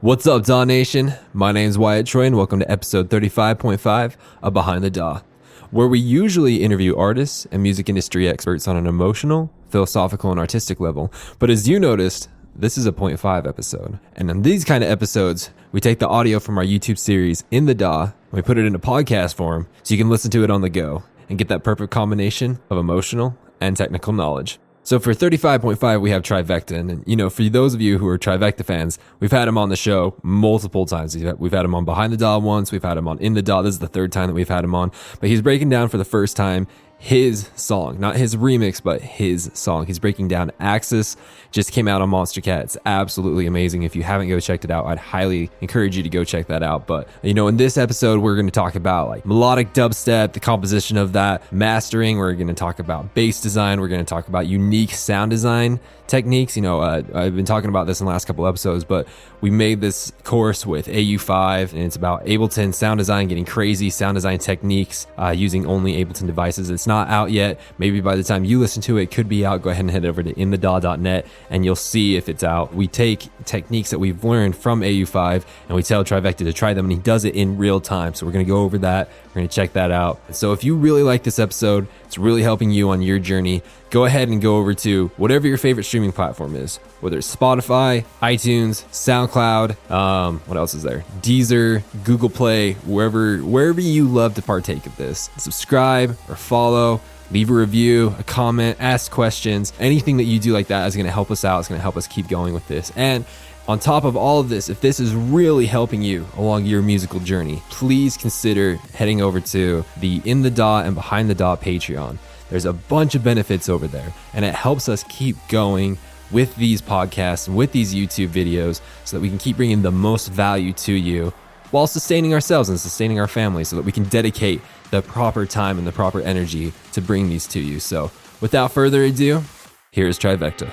What's up, DAW Nation? My name's Wyatt Troy, and welcome to episode 35.5 of Behind the DAW, where we usually interview artists and music industry experts on an emotional, philosophical, and artistic level. But as you noticed, this is a 0.5 episode. And on these kind of episodes, we take the audio from our YouTube series in the DAW, and we put it into podcast form so you can listen to it on the go and get that perfect combination of emotional and technical knowledge. So for 35.5, we have Trivecta. And, for those of you who are Trivecta fans, we've had him on the show multiple times. We've had him on Behind the DAW once. We've had him on In the DAW. This is the third time that we've had him on. But he's breaking down for the first time his song, not his remix, but his song. He's breaking down Axis. Just came out on Monstercat. It's absolutely amazing. If you haven't checked it out, I'd highly encourage you to go check that out. But, in this episode, we're going to talk about like melodic dubstep, the composition of that, mastering. We're going to talk about bass design. We're going to talk about unique sound design techniques. I've been talking about this in the last couple episodes, but we made this course with AU5, and it's about Ableton sound design, getting crazy sound design techniques using only Ableton devices. It's not out yet. Maybe by the time you listen to it, it could be out. Go ahead and head over to inthedaw.net and you'll see if it's out. We take techniques that we've learned from AU5 and we tell Trivecta to try them, and he does it in real time. So we're going to go over that. We're going to check that out. So if you really like this episode, it's really helping you on your journey, go ahead and go over to whatever your favorite streaming platform is, whether it's Spotify, iTunes, SoundCloud, what else is there? Deezer, Google Play, wherever you love to partake of this. Subscribe or follow, leave a review, a comment, ask questions. Anything that you do like that is going to help us out. It's going to help us keep going with this. And on top of all of this, if this is really helping you along your musical journey, please consider heading over to the In the DAW and Behind the DAW Patreon. There's a bunch of benefits over there, and it helps us keep going with these podcasts and with these YouTube videos so that we can keep bringing the most value to you while sustaining ourselves and sustaining our families, so that we can dedicate the proper time and the proper energy to bring these to you. So without further ado, here's Trivecta.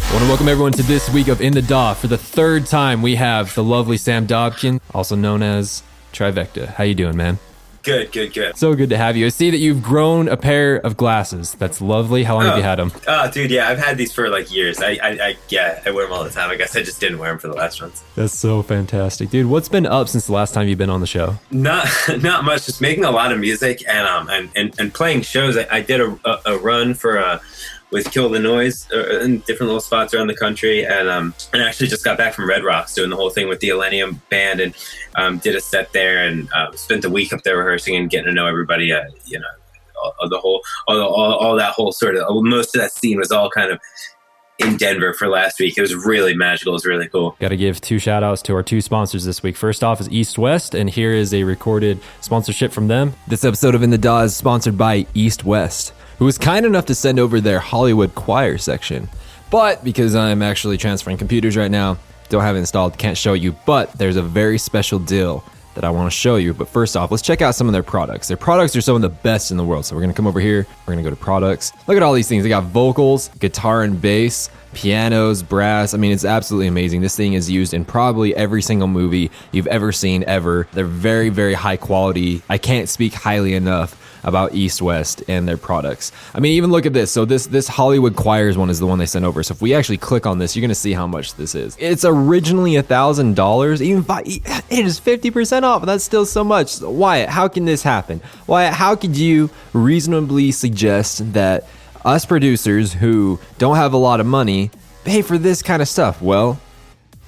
I want to welcome everyone to this week of In the DAW. For the third time, we have the lovely Sam Dobkin, also known as Trivecta. How you doing, man? Good. So good to have you. I see that you've grown a pair of glasses. That's lovely. How long have you had them? Oh, dude, yeah, I've had these for like years. I wear them all the time. I guess I just didn't wear them for the last ones. That's so fantastic, dude. What's been up since the last time you've been on the show? Not much. Just making a lot of music and playing shows. I did a run for with Kill the Noise in different little spots around the country, and actually just got back from Red Rocks doing the whole thing with the Millennium Band, and did a set there, and spent a week up there rehearsing and getting to know everybody. All that whole sort of most of that scene was all kind of in Denver for last week. It was really magical. It was really cool. Got to give two shout outs to our two sponsors this week. First off is East West, and here is a recorded sponsorship from them. This episode of In the DAW is sponsored by East West, who was kind enough to send over their Hollywood choir section. But because I'm actually transferring computers right now, don't have it installed, can't show you, but there's a very special deal that I want to show you. But first off, let's check out some of their products. Their products are some of the best in the world. So we're going to come over here. We're going to go to products. Look at all these things. They got vocals, guitar and bass, pianos, brass. I mean, it's absolutely amazing. This thing is used in probably every single movie you've ever seen ever. They're very, very high quality. I can't speak highly enough about East West and their products. I mean, even look at this. So this Hollywood Choirs one is the one they sent over. So if we actually click on this, you're going to see how much this is. It's originally $1,000. It is 50% off. That's still so much. Wyatt, how can this happen? Wyatt, how could you reasonably suggest that us producers who don't have a lot of money pay for this kind of stuff? Well,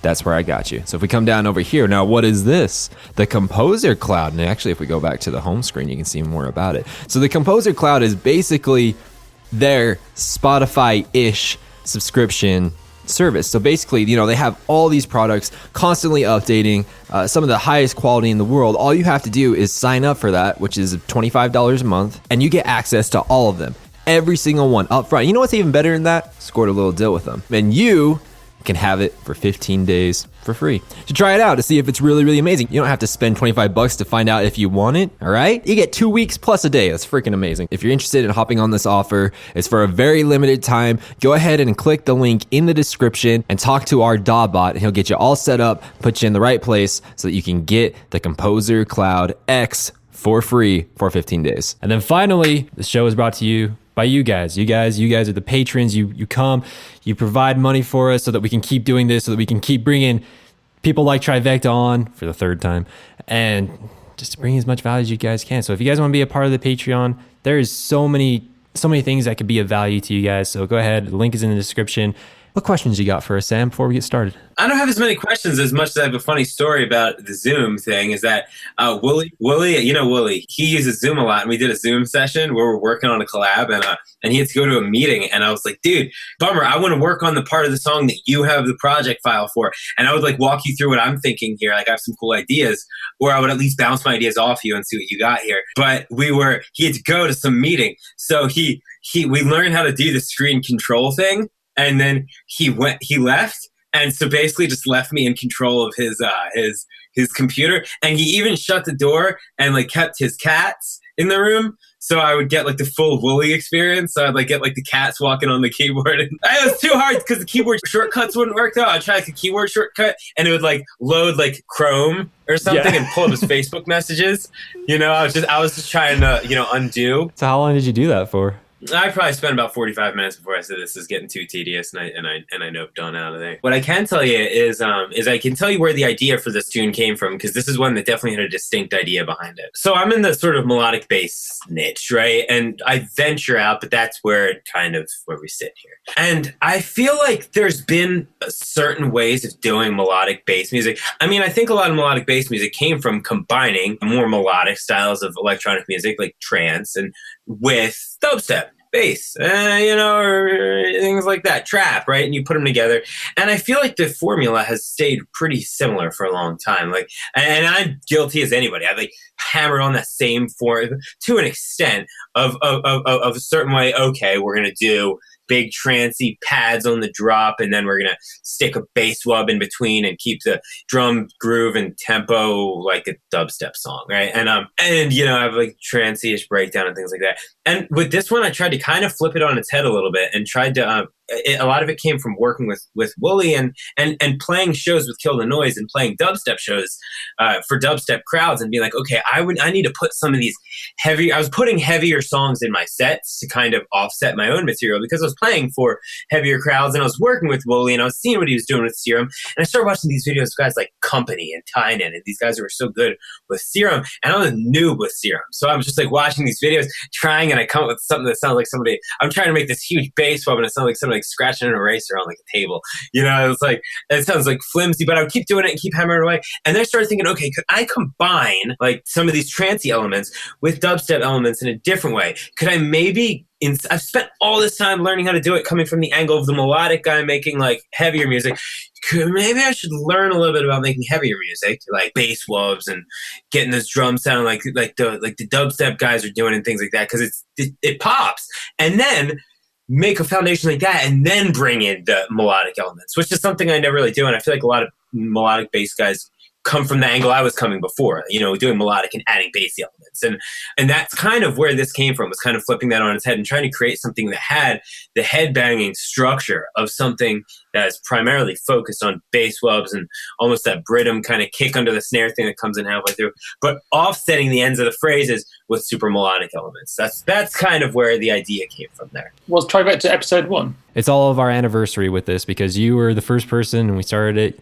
that's where I got you. So if we come down over here, now what is this? The Composer Cloud. And actually, if we go back to the home screen, you can see more about it. So the Composer Cloud is basically their Spotify-ish subscription service. So basically, they have all these products constantly updating, some of the highest quality in the world. All you have to do is sign up for that, which is $25 a month, and you get access to all of them. Every single one up front. You know what's even better than that? Scored a little deal with them. And you can have it for 15 days for free. To try it out to see if it's really, really amazing. You don't have to spend $25 to find out if you want it, all right? You get 2 weeks plus a day. That's freaking amazing. If you're interested in hopping on this offer, it's for a very limited time. Go ahead and click the link in the description and talk to our DAW bot, and he'll get you all set up, put you in the right place so that you can get the Composer Cloud X for free for 15 days. And then finally, the show is brought to you by you guys. You guys are the patrons. You come, you provide money for us so that we can keep doing this, so that we can keep bringing people like Trivecta on for the third time, and just to bring as much value as you guys can. So if you guys want to be a part of the Patreon, there is so many things that could be of value to you guys. So go ahead. The link is in the description. What questions you got for us, Sam, before we get started? I don't have as many questions as much as I have a funny story about the Zoom thing. Is that Wooly, you know Wooly, he uses Zoom a lot, and we did a Zoom session where we're working on a collab, and he had to go to a meeting, and I was like, dude, bummer, I want to work on the part of the song that you have the project file for, and I would like walk you through what I'm thinking here. Like I have some cool ideas, or I would at least bounce my ideas off you and see what you got here. But he had to go to some meeting, so we learned how to do the screen control thing. And then he left. And so basically just left me in control of his computer. And he even shut the door and like kept his cats in the room. So I would get like the full Wooly experience. So I'd like get like the cats walking on the keyboard. And it was too hard because the keyboard shortcuts wouldn't work though. I'd try like a keyboard shortcut and it would like load like Chrome or something and pull up his Facebook messages. You know, I was just trying to, undo. So how long did you do that for? I probably spent about 45 minutes before I said this is getting too tedious, and I noped on out of there. What I can tell you is I can tell you where the idea for this tune came from, because this is one that definitely had a distinct idea behind it. So I'm in the sort of melodic bass niche, right? And I venture out, but that's where we sit here. And I feel like there's been certain ways of doing melodic bass music. I mean, I think a lot of melodic bass music came from combining more melodic styles of electronic music, like trance, and with dubstep, bass, or things like that, trap, right? And you put them together. And I feel like the formula has stayed pretty similar for a long time. Like, and I'm guilty as anybody. I've like hammered on that same form to an extent of a certain way. Okay, we're going to do big trancey pads on the drop, and then we're gonna stick a bass wub in between and keep the drum groove and tempo like a dubstep song, right? And I have like trancey-ish breakdown and things like that. And with this one, I tried to kind of flip it on its head a little bit and tried to a lot of it came from working with Wooly and playing shows with Kill the Noise and playing dubstep shows for dubstep crowds and being like, okay, I need to put some of these I was putting heavier songs in my sets to kind of offset my own material because I was playing for heavier crowds and I was working with Wooly and I was seeing what he was doing with Serum, and I started watching these videos of guys like Company and Tynan and these guys who were so good with Serum, and I was a noob with Serum. So I was just like watching these videos, trying, and I come up with something that sounds like somebody, I'm trying to make this huge bass wub and it sounds like somebody like scratching an eraser on like a table. It's like, it sounds like flimsy, but I would keep doing it and keep hammering away. And then I started thinking, okay, could I combine like some of these trancey elements with dubstep elements in a different way? Could I maybe, I've spent all this time learning how to do it coming from the angle of the melodic guy making like heavier music. Maybe I should learn a little bit about making heavier music, like bass wubs and getting this drum sound like the dubstep guys are doing and things like that, because it pops. And then make a foundation like that and then bring in the melodic elements, which is something I never really do. And I feel like a lot of melodic bass guys come from the angle I was coming before, doing melodic and adding bass elements. And that's kind of where this came from, was kind of flipping that on its head and trying to create something that had the headbanging structure of something that is primarily focused on bass wubs and almost that Brittum kind of kick under the snare thing that comes in halfway through, but offsetting the ends of the phrases with super melodic elements. That's kind of where the idea came from there. Was Trivecta episode 1? It's all of our anniversary with this because you were the first person and we started it.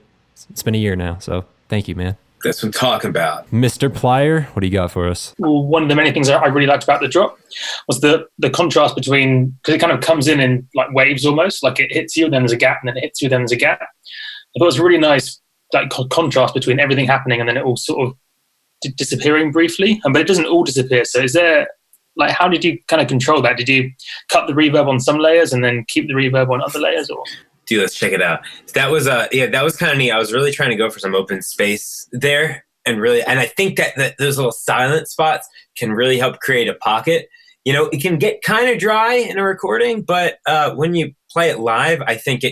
It's been a year now, so thank you, man. That's what I'm talking about. Mr. Plier, what do you got for us? Well, one of the many things I really liked about the drop was the contrast between, because it kind of comes in like waves almost, like it hits you, then there's a gap, and then it hits you, then there's a gap. I thought it was a really nice like contrast between everything happening and then it all sort of disappearing briefly, but it doesn't all disappear. So is there, like, how did you kind of control that? Did you cut the reverb on some layers and then keep the reverb on other layers, or? Dude, let's check it out. That was that was kind of neat. I was really trying to go for some open space there, and I think that those little silent spots can really help create a pocket. It can get kind of dry in a recording, but when you play it live, I think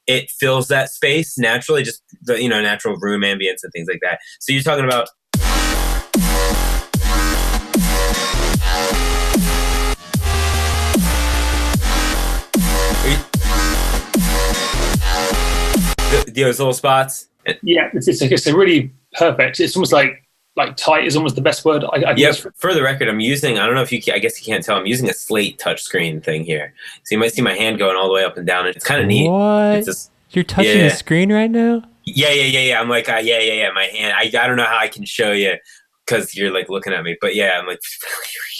it fills that space naturally, just the, you know, natural room ambience and things like that. So you're talking about those little spots. Yeah, it's a really perfect. It's almost like tight is almost the best word. Yeah, for the record, I'm using, I don't know if you can, I guess you can't tell, I'm using a slate touchscreen thing here. So you might see my hand going all the way up and down. It's kind of neat. What? It's just, you're touching the screen right now? Yeah. I'm like, yeah. My hand. I don't know how I can show you because you're like looking at me. But yeah, I'm like,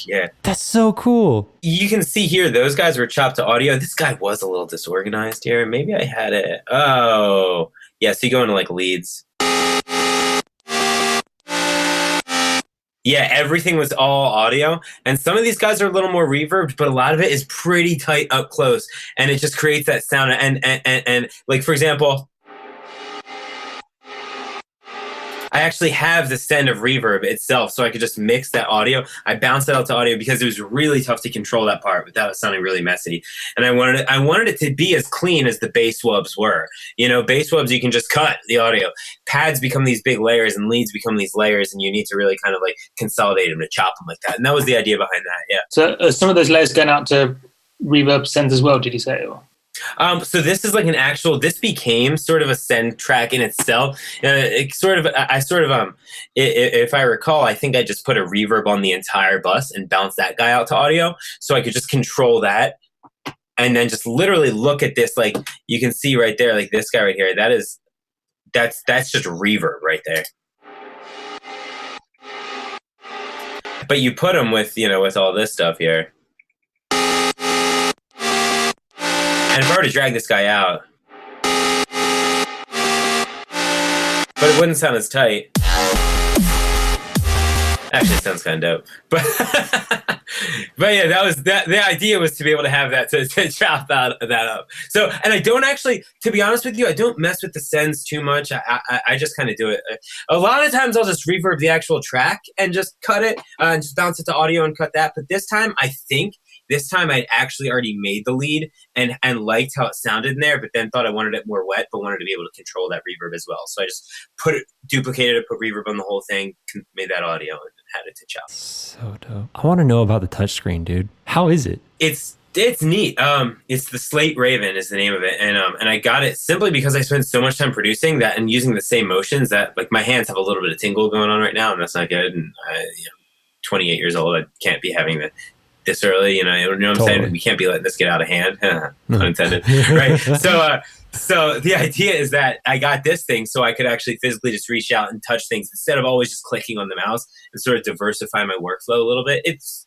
yeah. That's so cool. You can see here, those guys were chopped to audio. This guy was a little disorganized here. Maybe I had it. Oh, yeah. So you go into like leads. Yeah, everything was all audio. And some of these guys are a little more reverbed, but a lot of it is pretty tight up close. And it just creates that sound. And like, for example, I actually have the send of reverb itself, so I could just mix that audio. I bounced it out to audio because it was really tough to control that part without it sounding really messy. And I wanted it to be as clean as the bass wubs were. You know, bass wubs, you can just cut the audio. Pads become these big layers, and leads become these layers, and you need to really kind of like consolidate them to chop them like that. And that was the idea behind that, yeah. So some of those layers going out to reverb sends as well, did you say? Or? So this is like an actual, this became sort of a send track in itself. If I recall, I think I just put a reverb on the entire bus and bounced that guy out to audio. So I could just control that and then just literally look at this. Like you can see right there, like this guy right here, that's just reverb right there. But you put them with, you know, with all this stuff here. And if I were to drag this guy out, but it wouldn't sound as tight. Actually, it sounds kind of dope. But yeah, that was that. The idea was to be able to have that to chop that up. So, and I don't actually, to be honest with you, I don't mess with the sends too much. I just kind of do it. A lot of times I'll just reverb the actual track and just cut it and just bounce it to audio and cut that. But this time I'd actually already made the lead and liked how it sounded in there, but then thought I wanted it more wet, but wanted to be able to control that reverb as well. So I just duplicated it, put reverb on the whole thing, made that audio, and had it to chop. So dope. I want to know about the touchscreen, dude. How is it? It's neat. It's the Slate Raven is the name of it, and I got it simply because I spent so much time producing that and using the same motions that like my hands have a little bit of tingle going on right now, and that's not good. And 28 years old, I can't be having this early, you know what I'm saying? We can't be letting this get out of hand, unintended, right? So the idea is that I got this thing so I could actually physically just reach out and touch things instead of always just clicking on the mouse and sort of diversify my workflow a little bit. It's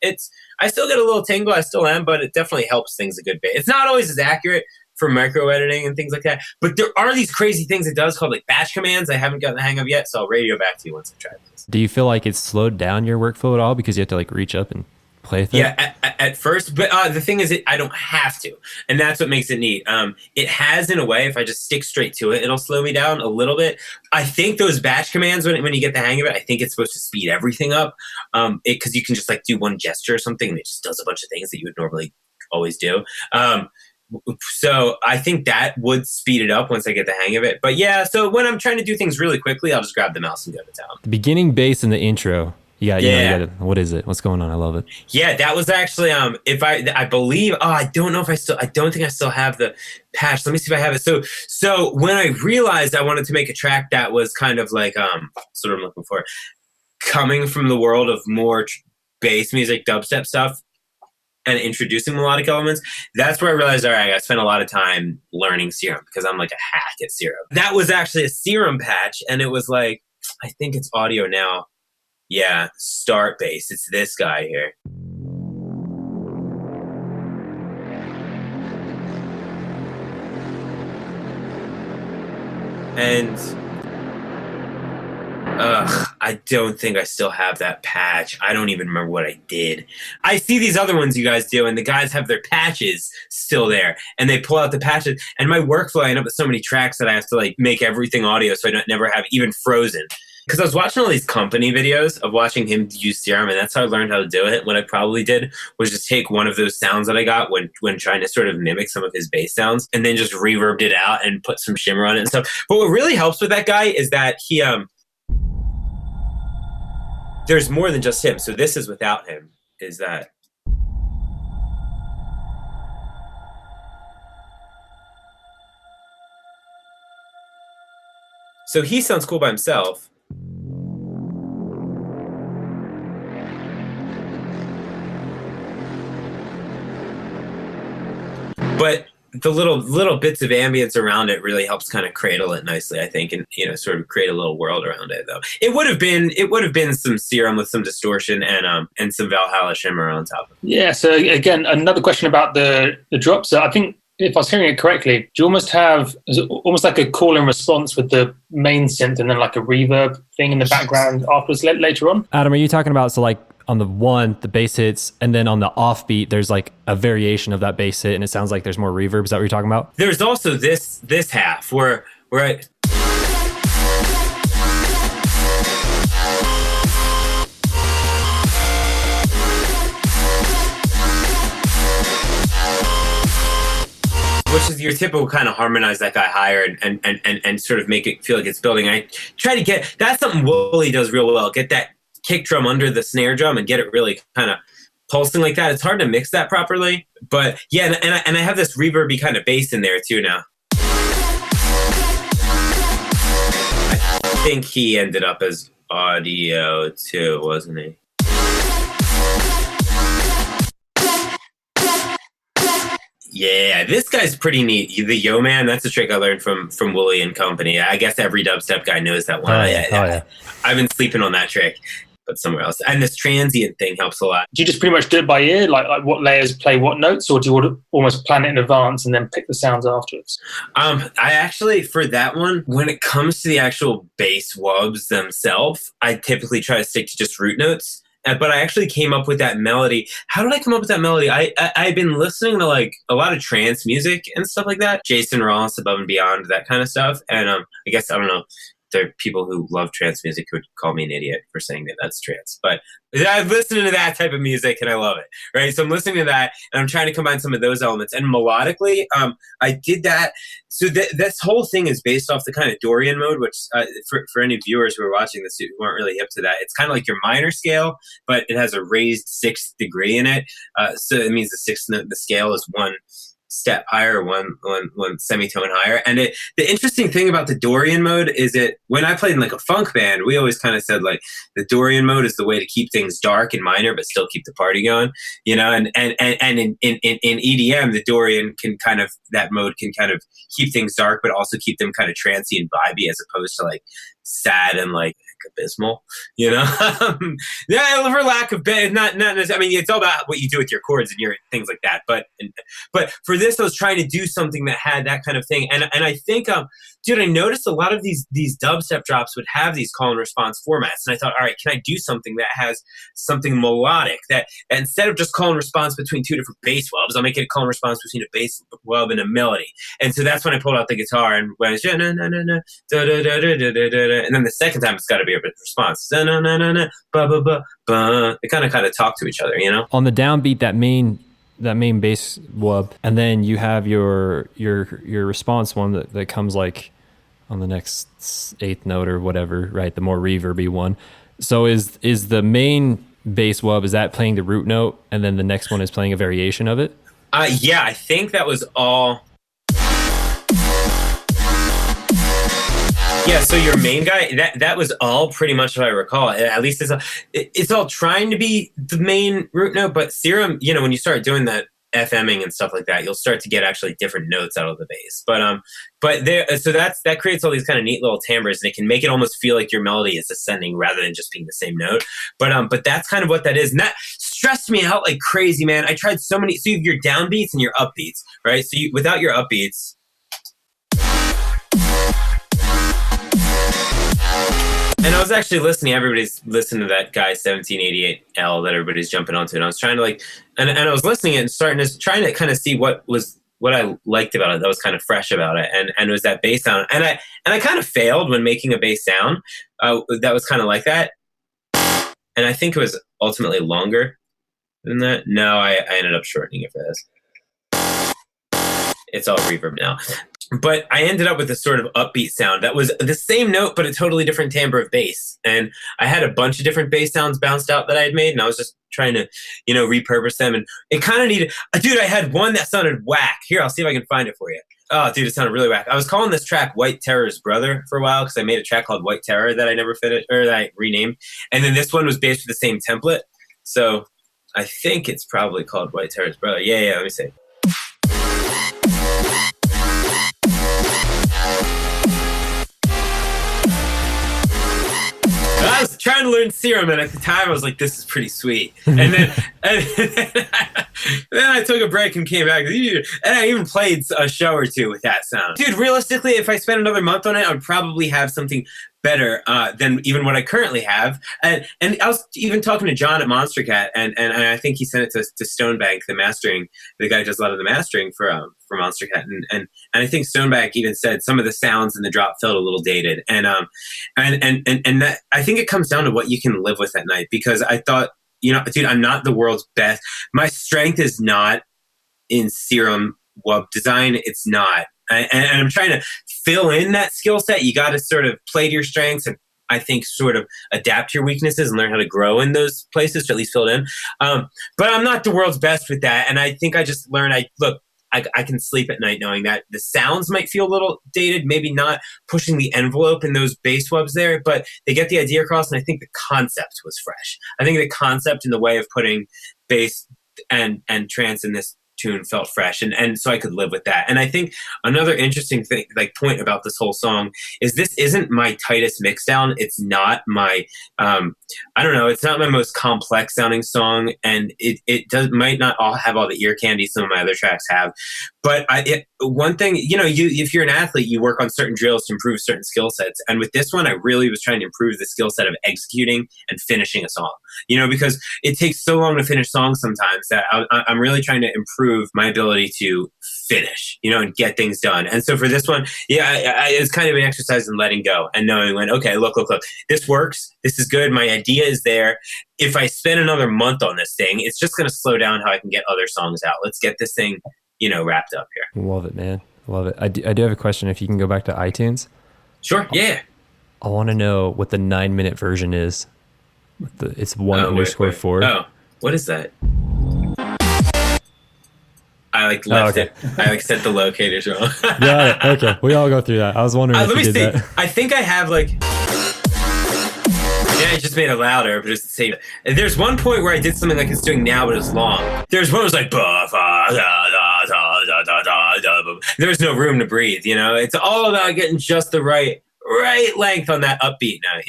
I still get a little tingle, I still am, but it definitely helps things a good bit. It's not always as accurate for micro editing and things like that, but there are these crazy things it does called like batch commands I haven't gotten the hang of yet, so I'll radio back to you once I try this. Do you feel like it's slowed down your workflow at all because you have to like reach up and play with it? Yeah, at first, but the thing is, I don't have to, and that's what makes it neat. It has, in a way, if I just stick straight to it, it'll slow me down a little bit. I think those batch commands, when you get the hang of it, I think it's supposed to speed everything up, because you can just like do one gesture or something, and it just does a bunch of things that you would normally always do. So I think that would speed it up once I get the hang of it. But yeah, so when I'm trying to do things really quickly, I'll just grab the mouse and go to town. The beginning bass in the intro. Yeah. What is it? What's going on? I love it. Yeah, that was actually I believe I don't think I still have the patch. Let me see if I have it. So when I realized I wanted to make a track that was kind of like sort of I'm looking for, coming from the world of more bass music, dubstep stuff, and introducing melodic elements, that's where I realized, all right, I spent a lot of time learning Serum because I'm like a hack at Serum. That was actually a Serum patch, and it was like, I think it's audio now. Yeah, start bass. It's this guy here. And I don't think I still have that patch. I don't even remember what I did. I see these other ones you guys do, and the guys have their patches still there, and they pull out the patches. And my workflow, I end up with so many tracks that I have to like make everything audio, so I don't never have even Frozen. because I was watching all these company videos of watching him use Serum, and that's how I learned how to do it. What I probably did was just take one of those sounds that I got when trying to sort of mimic some of his bass sounds, and then just reverbed it out and put some shimmer on it and stuff. But what really helps with that guy is that he there's more than just him. So this is without him. Is that? So he sounds cool by himself. But the little bits of ambience around it really helps kind of cradle it nicely, I think, and sort of create a little world around it. Though it would have been some Serum with some distortion and some Valhalla shimmer on top of it. Yeah. So again, another question about the drop. So I think if I was hearing it correctly, do you almost have almost like a call and response with the main synth and then like a reverb thing in the background afterwards later on? Adam, are you talking about like on the bass hits, and then on the offbeat, there's like a variation of that bass hit, and it sounds like there's more reverb. Is that what you're talking about? There's also this half where I, which is your typical kind of harmonize that guy higher and sort of make it feel like it's building. I try to get, that's something Wooly does real well. Get that kick drum under the snare drum and get it really kind of pulsing like that. It's hard to mix that properly, but yeah, and I have this reverby kind of bass in there too now. I think he ended up as audio too, wasn't he? Yeah, this guy's pretty neat. The Yo Man, that's a trick I learned from Wooly and Company. I guess every dubstep guy knows that one. Yeah. I've been sleeping on that trick, but somewhere else. And this transient thing helps a lot. Do you just pretty much do it by ear, like what layers play what notes, or do you almost plan it in advance and then pick the sounds afterwards? I actually, for that one, when it comes to the actual bass wubs themselves, I typically try to stick to just root notes. But I actually came up with that melody. How did I come up with that melody? I've been listening to like a lot of trance music and stuff like that. Jason Ross, Above and Beyond, that kind of stuff. And I guess, I don't know, there are people who love trance music who would call me an idiot for saying that that's trance. But I'm listening to that type of music and I love it, right? So I'm listening to that and I'm trying to combine some of those elements. And melodically, I did that. So this whole thing is based off the kind of Dorian mode, which for any viewers who are watching this who aren't really hip to that, it's kind of like your minor scale, but it has a raised 6th degree in it. So it means the sixth note, the scale is one step higher, one semitone higher. And the interesting thing about the Dorian mode is when I played in like a funk band, we always kind of said like the Dorian mode is the way to keep things dark and minor but still keep the party going, and in EDM the Dorian can kind of, that mode can kind of keep things dark but also keep them kind of trancy and vibey as opposed to like sad and like abysmal, yeah, for lack of not I mean, it's all about what you do with your chords and your things like that, but for this I was trying to do something that had that kind of thing, and I think dude, I noticed a lot of these dubstep drops would have these call and response formats, and I thought, all right, can I do something that has something melodic, that instead of just call and response between two different bass wubs, I'll make it a call and response between a bass wub and a melody. And so that's when I pulled out the guitar and went and then the second time it's got to be a response. It kind of talk to each other, On the downbeat, that main bass wub, and then you have your response one that comes like on the next 8th note or whatever, right? The more reverby one. So is the main bass wub, is that playing the root note, and then the next one is playing a variation of it? Yeah, I think that was all. Yeah, so your main guy, that was all pretty much what I recall. At least it's all trying to be the main root note, but Serum, when you start doing that FMing and stuff like that, you'll start to get actually different notes out of the bass. But that creates all these kind of neat little timbres, and it can make it almost feel like your melody is ascending rather than just being the same note. But that's kind of what that is, and that stressed me out like crazy, man. I tried so many. So you have your downbeats and your upbeats, right? So without your upbeats. And I was actually listening, everybody's listening to that guy 1788L that everybody's jumping onto, and I was trying to and I was listening and trying to kind of see what was what I liked about it that was kind of fresh about it, and it was that bass sound. And I kind of failed when making a bass sound that was kind of like that. And I think it was ultimately longer than that. No, I ended up shortening it for this. It's all reverb now. But I ended up with a sort of upbeat sound that was the same note, but a totally different timbre of bass. And I had a bunch of different bass sounds bounced out that I had made, and I was just trying to, repurpose them. And it kind of needed, dude, I had one that sounded whack. Here, I'll see if I can find it for you. Oh, dude, it sounded really whack. I was calling this track White Terror's Brother for a while because I made a track called White Terror that I never finished, or that I renamed. And then this one was based with the same template. So I think it's probably called White Terror's Brother. Yeah, let me see. I was trying to learn Serum, and at the time I was like, this is pretty sweet. And then, then I took a break and came back. And I even played a show or two with that sound. Dude, realistically, if I spent another month on it, I would probably have something better than even what I currently have. And I was even talking to John at Monstercat, and I think he sent it to Stonebank, the guy who does a lot of the mastering for Monstercat. And I think Stonebank even said some of the sounds in the drop felt a little dated. And that, I think it comes down to what you can live with at night, because I thought, dude, I'm not the world's best. My strength is not in Serum web design. It's not. And I'm trying to fill in that skill set. You got to sort of play to your strengths and I think sort of adapt to your weaknesses and learn how to grow in those places to at least fill it in. But I'm not the world's best with that. And I think I just learned, I can sleep at night knowing that the sounds might feel a little dated, maybe not pushing the envelope in those bass webs there, but they get the idea across. And I think the concept was fresh. I think the concept and the way of putting bass and trance in this tune felt fresh, and so I could live with that. And I think another interesting thing, point about this whole song is this isn't my tightest mix down. It's not my it's not my most complex sounding song, and it might not all have all the ear candy some of my other tracks have. But one thing, if you're an athlete, you work on certain drills to improve certain skill sets. And with this one, I really was trying to improve the skill set of executing and finishing a song, because it takes so long to finish songs sometimes that I'm really trying to improve my ability to finish, and get things done. And so for this one, it's kind of an exercise in letting go and knowing when, okay, look, this works. This is good. My idea is there. If I spend another month on this thing, it's just going to slow down how I can get other songs out. Let's get this thing wrapped up here. Love it, man. Love it. I do have a question. If you can go back to iTunes. Sure. Yeah. I want to know what the 9-minute version is. It's 1_4. Oh, what is that? I left it. I set the locators wrong. Got it. Okay. We all go through that. I was wondering if you did that. I think I have I just made it louder, but it's the same. There's one point where I did something like it's doing now, but it's long. There's one that was like, there's no room to breathe, It's all about getting just the right length on that upbeat note,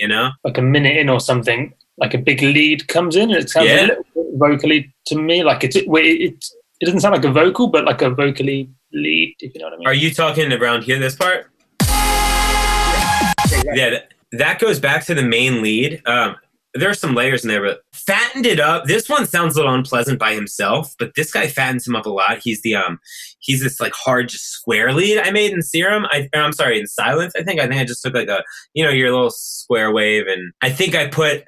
Like a minute in or something, like a big lead comes in, and it sounds a little bit vocally to me, like it doesn't sound like a vocal, but like a vocally lead, if you know what I mean. Are you talking around here, this part? Yeah, that goes back to the main lead. There are some layers in there, but fattened it up. This one sounds a little unpleasant by himself, but this guy fattens him up a lot. He's this hard, just square lead I made in Serum. I'm sorry, in Silence. I think I just took your little square wave, and I think I put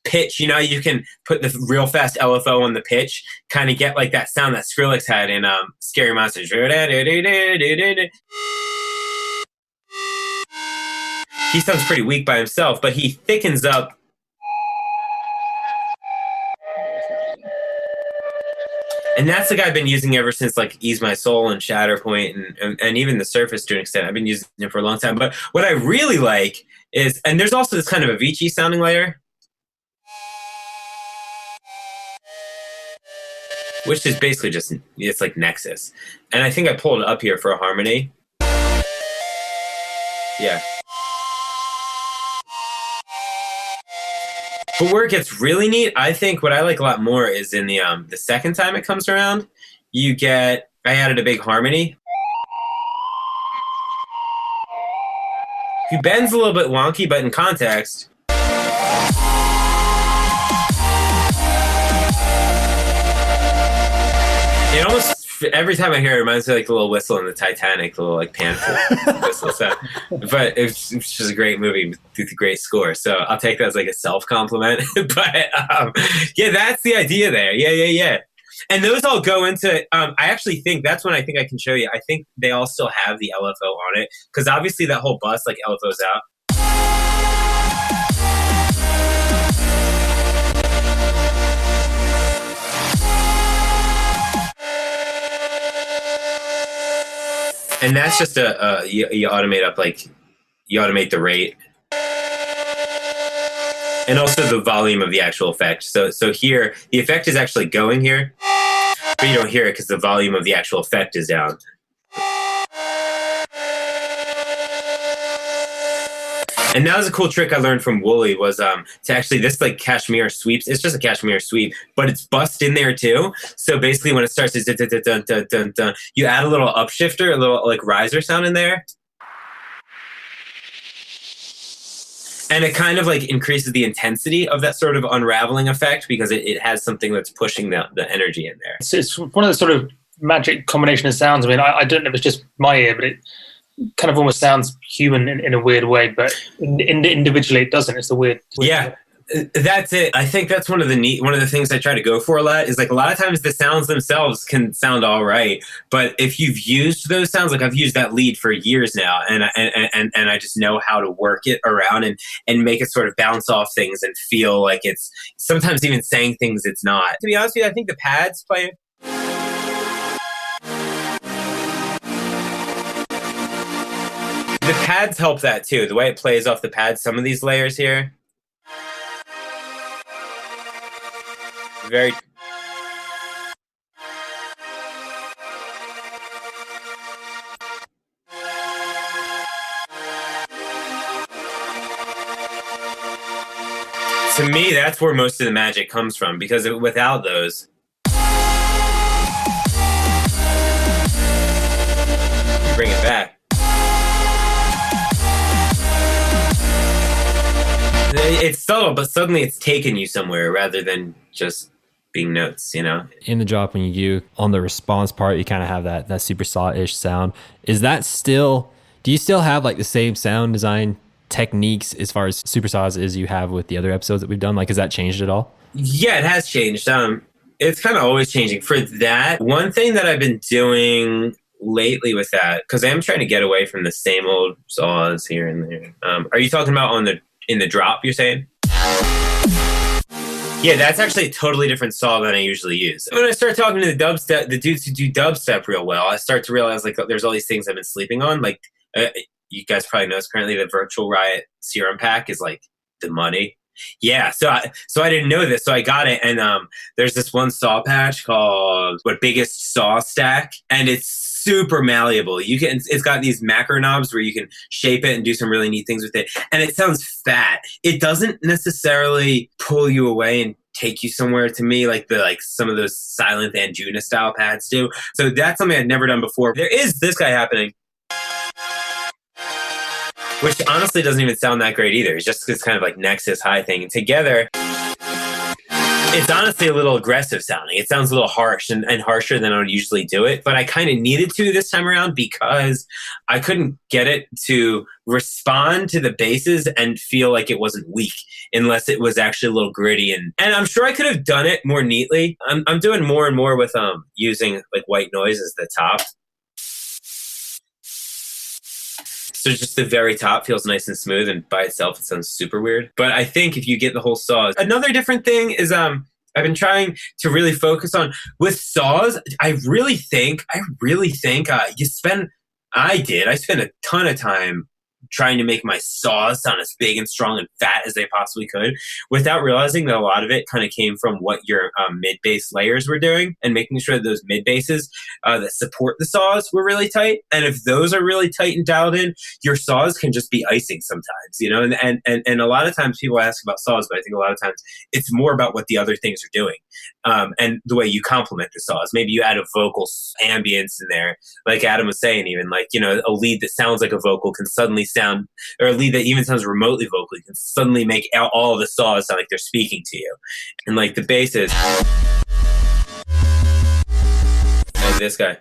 pitch. You can put the real fast LFO on the pitch, kind of get like that sound that Skrillex had in Scary Monsters. He sounds pretty weak by himself, but he thickens up. And that's the guy I've been using ever since Ease My Soul and Shatterpoint and even The Surface to an extent. I've been using it for a long time. But what I really like is, and there's also this kind of Avicii sounding layer, which is basically it's like Nexus. And I think I pulled it up here for a harmony. Yeah. But where it gets really neat, I think what I like a lot more is in the second time it comes around, I added a big harmony. He bends a little bit wonky, but in context, it almost every time I hear it, it reminds me of like the little whistle in the Titanic, the little like pan whistle sound. But it's just a great movie with a great score. So I'll take that as like a self compliment. But yeah, that's the idea there. Yeah. And those all go into, I actually think that's when I think I can show you. I think they all still have the LFO on it. Because obviously that whole bus, like LFO's out. And that's just you automate up, like, you automate the rate. And also the volume of the actual effect. So here, the effect is actually going here, but you don't hear it because the volume of the actual effect is down. And that was a cool trick I learned from Wooly was to actually, this like Kashmir sweeps, it's just a Kashmir sweep, but it's bussed in there too. So basically when it starts, it's dun, dun, dun, dun, dun. You add a little upshifter, a little like riser sound in there. And it kind of like increases the intensity of that sort of unraveling effect because it has something that's pushing the energy in there. It's one of the sort of magic combination of sounds. I mean, I don't know if it's just my ear, but it kind of almost sounds human in a weird way, but individually it doesn't. It's a weird yeah. That's it. I think that's one of the things I try to go for a lot is like a lot of times the sounds themselves can sound all right, but if you've used those sounds, like I've used that lead for years now, and I just know how to work it around and make it sort of bounce off things and feel like it's sometimes even saying things it's not. To be honest with you, I think the pads play. The pads help that too. The way it plays off the pads, some of these layers here. Very. To me, that's where most of the magic comes from, because without those, you bring it back. It's subtle, but suddenly it's taken you somewhere rather than just being notes, you know? In the drop, when you do on the response part, you kind of have that super saw-ish sound. Is that still, do you still have like the same sound design techniques as far as super saws as you have with the other episodes that we've done? Like, has that changed at all? Yeah, it has changed. It's kind of always changing. For that, one thing that I've been doing lately with that, because I am trying to get away from the same old saws here and there. Are you talking about in the drop, you're saying? Yeah, that's actually a totally different saw than I usually use. When I start talking to the dudes who do dubstep real well, I start to realize like there's all these things I've been sleeping on. Like you guys probably know, currently the Virtual Riot Serum Pack is like the money. Yeah, so I didn't know this, so I got it, and there's this one saw patch called Biggest Saw Stack, and it's super malleable. It's got these macro knobs where you can shape it and do some really neat things with it, and it sounds fat. It doesn't necessarily pull you away and take you somewhere, to me, like some of those Silent Anjuna style pads do. So that's something I'd never done before. There is this guy happening, which honestly doesn't even sound that great either. It's just this kind of like Nexus high thing. And together, it's honestly a little aggressive sounding. It sounds a little harsh and harsher than I would usually do it. But I kind of needed to this time around because I couldn't get it to respond to the basses and feel like it wasn't weak unless it was actually a little gritty. And I'm sure I could have done it more neatly. I'm doing more and more with using like white noise as the top. So just the very top feels nice and smooth, and by itself it sounds super weird. But I think if you get the whole saws, another different thing is I've been trying to really focus on with saws. I spent a ton of time trying to make my saws sound as big and strong and fat as they possibly could, without realizing that a lot of it kind of came from what your mid-bass layers were doing, and making sure that those mid-basses that support the saws were really tight. And if those are really tight and dialed in, your saws can just be icing sometimes, you know? And a lot of times people ask about saws, but I think a lot of times it's more about what the other things are doing, and the way you complement the saws. Maybe you add a vocal ambience in there, like Adam was saying, even like, you know, a lead that sounds like a vocal can suddenly sound, or a lead that even sounds remotely vocal, you can suddenly make all of the saws sound like they're speaking to you. And like the basses, like this guy.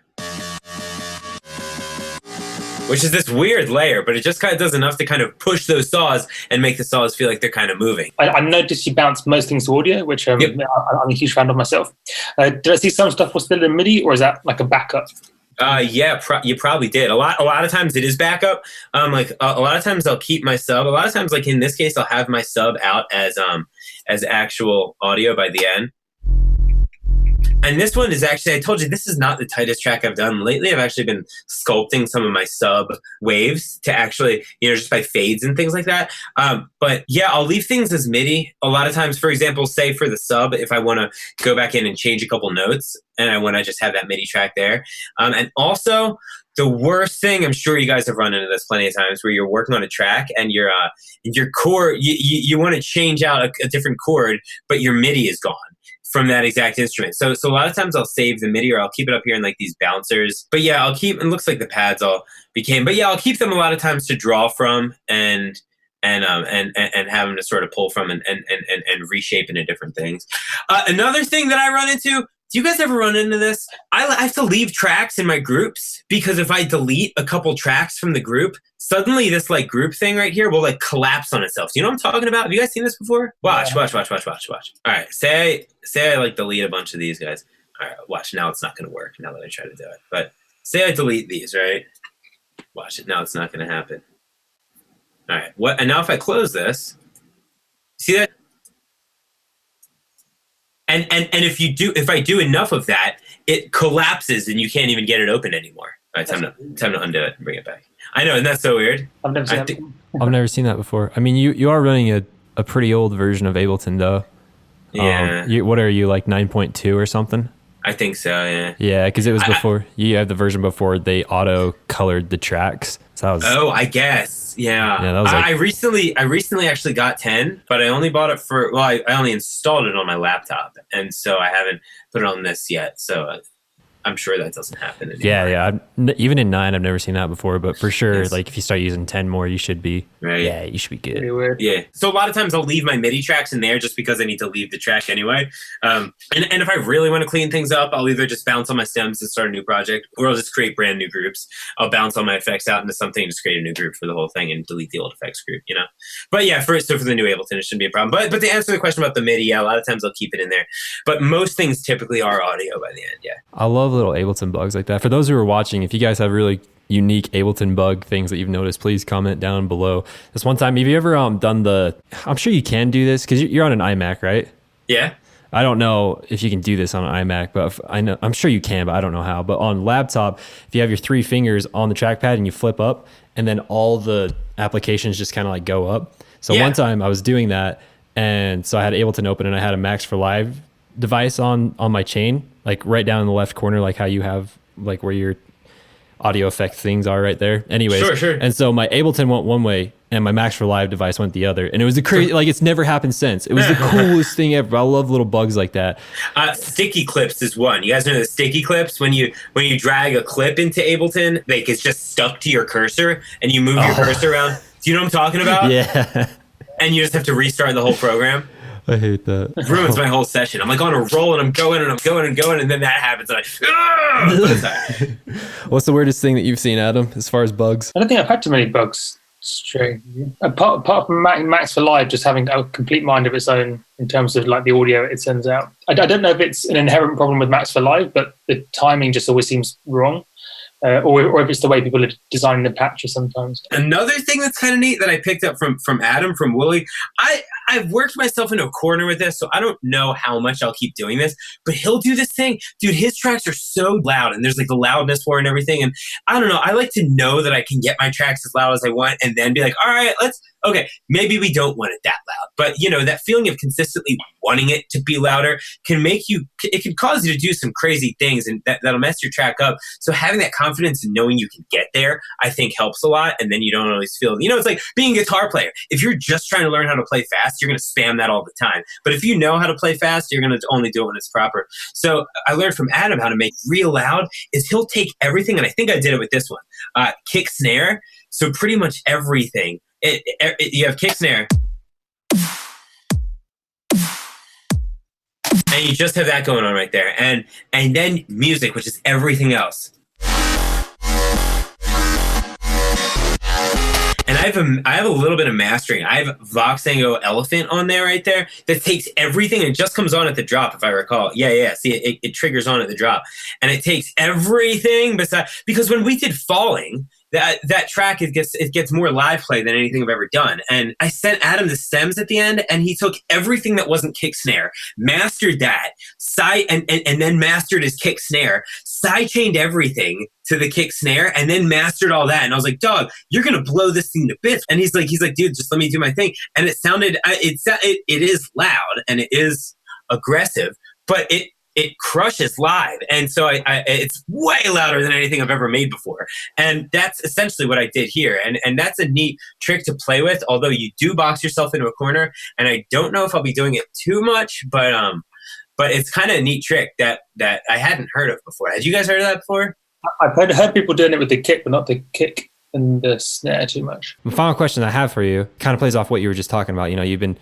Which is this weird layer, but it just kind of does enough to kind of push those saws and make the saws feel like they're kind of moving. I noticed you bounce most things to audio, which I'm a huge fan of myself. Did I see some stuff was still in MIDI, or is that like a backup? Yeah, you probably did. A lot of times it is backup. Like a lot of times I'll keep my sub. A lot of times, like in this case, I'll have my sub out as actual audio by the end. And this one is actually, I told you, this is not the tightest track I've done. Lately, I've actually been sculpting some of my sub waves to actually, just by fades and things like that. But yeah, I'll leave things as MIDI. A lot of times, for example, say for the sub, if I want to go back in and change a couple notes and I want to just have that MIDI track there. And also, the worst thing, I'm sure you guys have run into this plenty of times, where you're working on a track and your chord, you want to change out a different chord, but your MIDI is gone from that exact instrument. So a lot of times I'll save the MIDI, or I'll keep it up here in like these bouncers. But yeah, I'll keep, it looks like the pads all became, but yeah, I'll keep them a lot of times to draw from and have them to sort of pull from and reshape into different things. Another thing that I run into, do you guys ever run into this? I have to leave tracks in my groups, because if I delete a couple tracks from the group, suddenly this like group thing right here will like collapse on itself. Do you know what I'm talking about? Have you guys seen this before? Watch. All right, say I like delete a bunch of these guys. All right, watch. Now it's not going to work now that I try to do it. But say I delete these, right? Watch it. Now it's not going to happen. All right. What? And now if I close this, see that? And if I do enough of that, it collapses and you can't even get it open anymore. All right, time to undo it and bring it back. I know, and that's so weird. I've never seen that. I've never seen that before. I mean, you are running a pretty old version of Ableton, though. Yeah. What are you, like 9.2 or something? I think so, yeah. Yeah, because it was before. You had the version before they auto-colored the tracks. So that was, I guess. Yeah. Yeah, that was like, I recently actually got 10, but I only bought it for, I only installed it on my laptop, and so I haven't put it on this yet. So I'm sure that doesn't happen anymore. Yeah. Even in 9, I've never seen that before, but for sure, Yes. like if you start using 10 more, you should be. Right. Yeah, you should be good. Pretty weird. Yeah. So a lot of times I'll leave my MIDI tracks in there just because I need to leave the track anyway. And if I really want to clean things up, I'll either just bounce on my stems and start a new project, or I'll just create brand new groups. I'll bounce all my effects out into something and just create a new group for the whole thing and delete the old effects group, But yeah, for the new Ableton, it shouldn't be a problem. But to answer the question about the MIDI, yeah, a lot of times I'll keep it in there. But most things typically are audio by the end, yeah. I love little Ableton bugs like that. For those who are watching, if you guys have really unique Ableton bug things that you've noticed, please comment down below. This one time, have you ever done I'm sure you can do this because you're on an iMac, right? Yeah. I don't know if you can do this on an iMac, but I'm sure you can, but I don't know how. But on laptop, if you have your 3 fingers on the trackpad and you flip up, and then all the applications just kind of like go up. So one time I was doing that, and so I had Ableton open, and I had a Max for Live device on my chain, like right down in the left corner, like how you have like where your audio effect things are right there. Anyways, Sure. And so my Ableton went one way, and my Max for Live device went the other, and it was the crazy, like it's never happened since. It was the coolest thing ever. I love little bugs like that. Sticky clips is one. You guys know the sticky clips? When you drag a clip into Ableton, like it's just stuck to your cursor, and you move your cursor around. Do you know what I'm talking about? Yeah. And you just have to restart the whole program. I hate that. It ruins my whole session. I'm like on a roll, and I'm going, and then that happens, and What's the weirdest thing that you've seen, Adam, as far as bugs? I don't think I've had too many bugs. Strange. Apart from Max for Live just having a complete mind of its own in terms of like the audio it sends out. I don't know if it's an inherent problem with Max for Live, but the timing just always seems wrong. Or if it's the way people are designing the patches sometimes. Another thing that's kind of neat that I picked up from Adam, from Wooly, I've worked myself into a corner with this, so I don't know how much I'll keep doing this, but he'll do this thing. Dude, his tracks are so loud, and there's like the loudness for it and everything, and I don't know, I like to know that I can get my tracks as loud as I want, and then be like, all right, okay, maybe we don't want it that loud. But, that feeling of consistently wanting it to be louder it can cause you to do some crazy things, and that'll mess your track up. So having that confidence and knowing you can get there, I think helps a lot. And then you don't always feel, it's like being a guitar player. If you're just trying to learn how to play fast, you're going to spam that all the time. But if you know how to play fast, you're going to only do it when it's proper. So I learned from Adam how to make real loud is he'll take everything, and I think I did it with this one, kick snare. So pretty much everything. You have kick snare. and you just have that going on right there, and then music, which is everything else. And I have a little bit of mastering. I have Voxango Elephant on there right there that takes everything and just comes on at the drop, if I recall. Yeah. See, it triggers on at the drop. And it takes everything because when we did Falling, that track, it gets more live play than anything I've ever done. And I sent Adam the stems at the end, and he took everything that wasn't kick snare, mastered that, and then mastered his kick snare, sidechained everything to the kick snare, and then mastered all that. And I was like, dog, you're gonna blow this thing to bits. And he's like, dude, just let me do my thing. And it sounded, it is loud and it is aggressive, but it crushes live. And so it's way louder than anything I've ever made before. And that's essentially what I did here. And that's a neat trick to play with, although you do box yourself into a corner. And I don't know if I'll be doing it too much, but it's kind of a neat trick that I hadn't heard of before. Had you guys heard of that before? I've heard people doing it with the kick, but not the kick and the snare too much. The final question I have for you kind of plays off what you were just talking about. You've been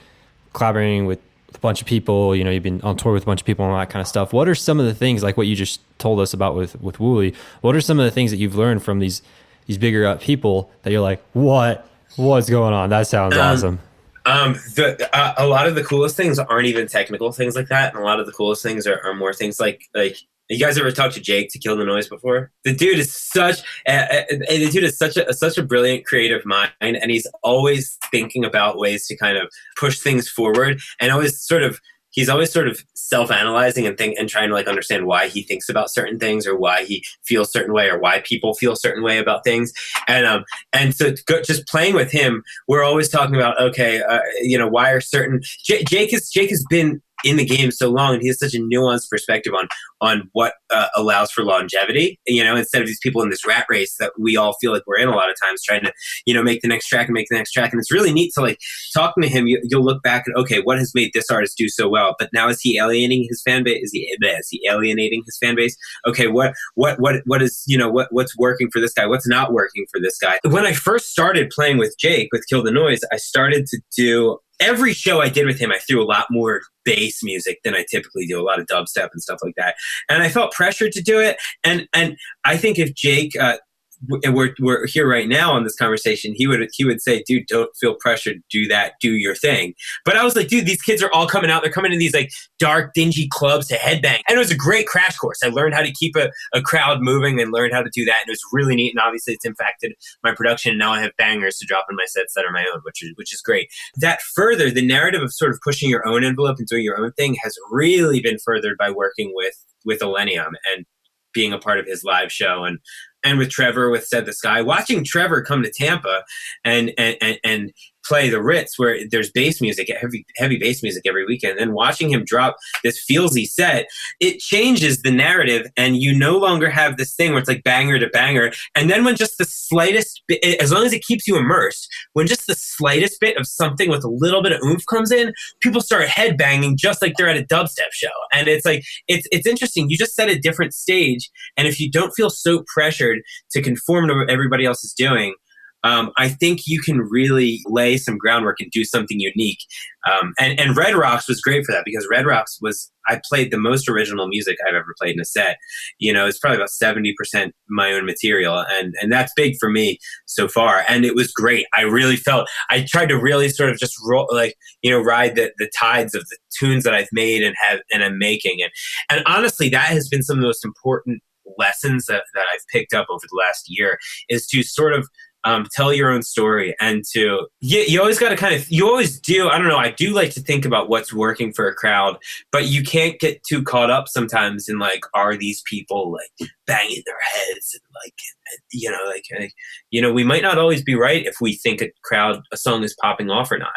collaborating with a bunch of people, you've been on tour with a bunch of people and all that kind of stuff. What are some of the things, like what you just told us about with Wooly, what are some of the things that you've learned from these bigger people that you're like, what's going on? That sounds awesome. A lot of the coolest things aren't even technical things like that. And a lot of the coolest things are more things like, you guys ever talked to Jake to Kill the Noise before? The dude is such a brilliant creative mind, and he's always thinking about ways to kind of push things forward, and he's always sort of self-analyzing and trying to understand why he thinks about certain things, or why he feels a certain way, or why people feel a certain way about things. And so just playing with him, we're always talking about, why are certain Jake has been in the game so long, and he has such a nuanced perspective on what allows for longevity, instead of these people in this rat race that we all feel like we're in a lot of times, trying to, make the next track. And it's really neat to talking to him. You'll look back at, okay, what has made this artist do so well? But now, is he alienating his fan base? Is he alienating his fan base? Okay, what is, what's working for this guy? What's not working for this guy? When I first started playing with Jake with Kill the Noise, I started to do, every show I did with him, I threw a lot more bass music than I typically do, a lot of dubstep and stuff like that. And I felt pressured to do it. And I think if Jake we're here right now on this conversation, he would say, dude, don't feel pressured, do that, do your thing. But I was like, dude, these kids are all coming out. They're coming to these dark, dingy clubs to headbang. And it was a great crash course. I learned how to keep a crowd moving and learned how to do that. And it was really neat. And obviously it's impacted my production. And now I have bangers to drop in my sets that are my own, which is great. That further, the narrative of sort of pushing your own envelope and doing your own thing has really been furthered by working with Illenium and being a part of his live show, and with Trevor with Said the Sky, watching Trevor come to Tampa and play the Ritz, where there's bass music, heavy bass music every weekend, and watching him drop this feelsy set, it changes the narrative, and you no longer have this thing where it's banger to banger. And then when just the slightest bit, as long as it keeps you immersed, when just the slightest bit of something with a little bit of oomph comes in, people start headbanging just like they're at a dubstep show. And it's it's interesting. You just set a different stage, and if you don't feel so pressured to conform to what everybody else is doing, I think you can really lay some groundwork and do something unique. And Red Rocks was great for that, because Red Rocks I played the most original music I've ever played in a set. It's probably about 70% my own material. And that's big for me so far. And it was great. I tried to really sort of just roll, ride the tides of the tunes that I've made and I'm making. And honestly, that has been some of the most important lessons that I've picked up over the last year, is to sort of tell your own story, and you always got to you always do. I don't know. I do like to think about what's working for a crowd, but you can't get too caught up sometimes in are these people banging their heads and we might not always be right if we think a song is popping off or not.